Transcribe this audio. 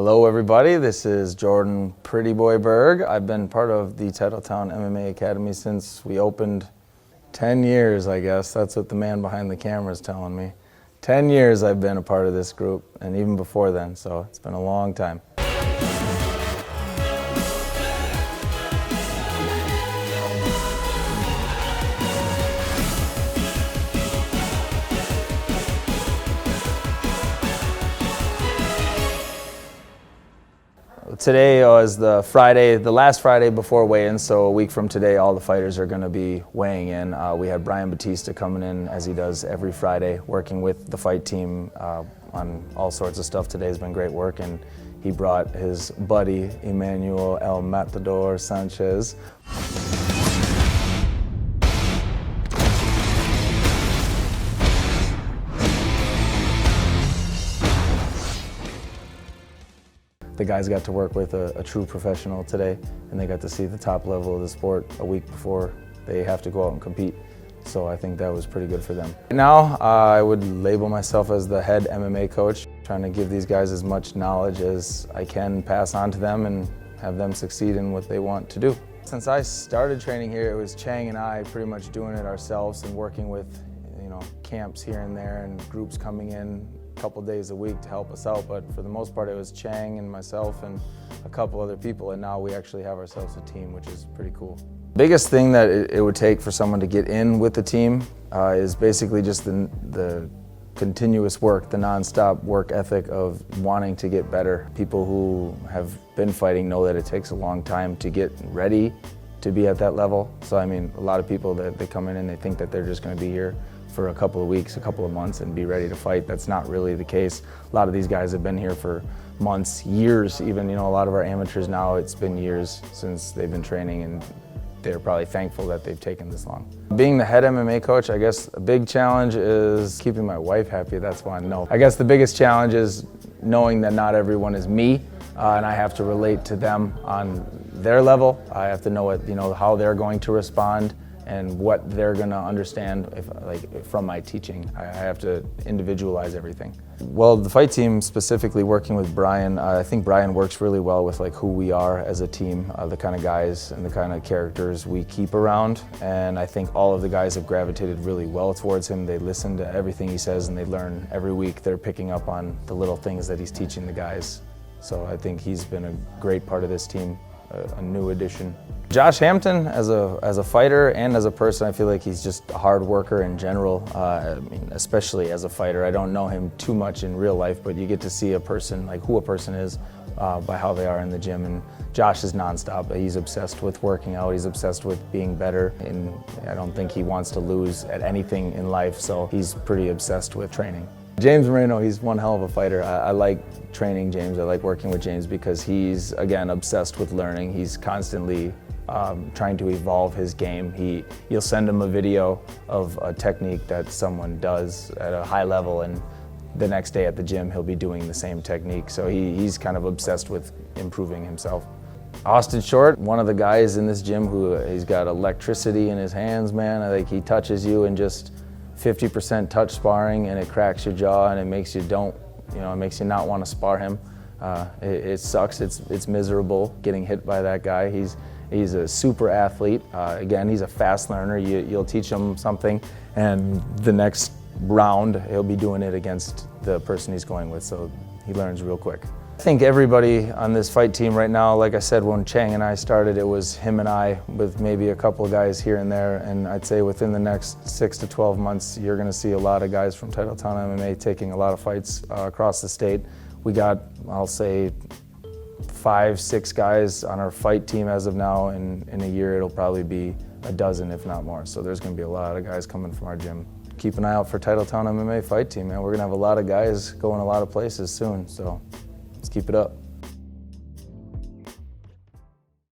Hello everybody, this is Jordan Pretty Boy Berg. I've been part of the Titletown MMA Academy since we opened 10 years, I guess. That's what the man behind the camera is telling me. 10 years I've been a part of this group, and even before then, so it's been a long time. Today was the last Friday before weigh-in, so a week from today all the fighters are going to be weighing in. We had Bryan Bautista coming in, as he does every Friday, working with the fight team on all sorts of stuff. Today has been great work, and he brought his buddy Emmanuel Sanchez. The guys got to work with a true professional today, and they got to see the top level of the sport a week before they have to go out and compete. So I think that was pretty good for them. Now I would label myself as the head MMA coach, trying to give these guys as much knowledge as I can pass on to them and have them succeed in what they want to do. Since I started training here, it was Chang and I pretty much doing it ourselves and working with camps here and there and groups coming in a couple days a week to help us out, but for the most part it was Chang and myself and a couple other people, and now we actually have ourselves a team, which is pretty cool. Biggest thing that it would take for someone to get in with the team is basically just the continuous work, the non-stop work ethic of wanting to get better. People who have been fighting know that it takes a long time to get ready to be at that level. So I mean, a lot of people that they come in and they think that they're just going to be here for a couple of weeks, a couple of months, and be ready to fight. That's not really the case. A lot of these guys have been here for months, years even. A lot of our amateurs now, it's been years since they've been training, and they're probably thankful that they've taken this long. Being the head MMA coach, I guess a big challenge is keeping my wife happy. That's one. No, I guess the biggest challenge is knowing that not everyone is me, and I have to relate to them on their level. I have to know how they're going to respond and what they're going to understand from my teaching. I have to individualize everything. Well, the fight team, specifically working with Bryan, I think Bryan works really well with who we are as a team, the kind of guys and the kind of characters we keep around, and I think all of the guys have gravitated really well towards him. They listen to everything he says and they learn every week. They're picking up on the little things that he's teaching the guys. So I think he's been a great part of this team, a new addition. Josh Hampton, as a fighter and as a person, I feel like he's just a hard worker in general. I mean, especially as a fighter. I don't know him too much in real life, but you get to see a person, who a person is by how they are in the gym. And Josh is nonstop. He's obsessed with working out. He's obsessed with being better, and I don't think he wants to lose at anything in life, so he's pretty obsessed with training. James Moreno, he's one hell of a fighter. I like training James. I like working with James because he's, again, obsessed with learning. He's constantly trying to evolve his game. You'll send him a video of a technique that someone does at a high level, and the next day at the gym he'll be doing the same technique. So he's kind of obsessed with improving himself. Austin Short, one of the guys in this gym he's got electricity in his hands, man. I think he touches you and just 50% touch sparring, and it cracks your jaw, and it makes you it makes you not want to spar him. It sucks. It's miserable getting hit by that guy. He's a super athlete. Again, he's a fast learner. You'll teach him something, and the next round he'll be doing it against the person he's going with, so he learns real quick. I think everybody on this fight team right now, like I said, when Chang and I started, it was him and I with maybe a couple of guys here and there, and I'd say within the next 6 to 12 months, you're going to see a lot of guys from Titletown MMA taking a lot of fights across the state. We got, I'll say, 5, 6 guys on our fight team as of now, and in a year it'll probably be a dozen, if not more. So there's going to be a lot of guys coming from our gym. Keep an eye out for Titletown MMA fight team, man. We're going to have a lot of guys going a lot of places soon, so let's keep it up.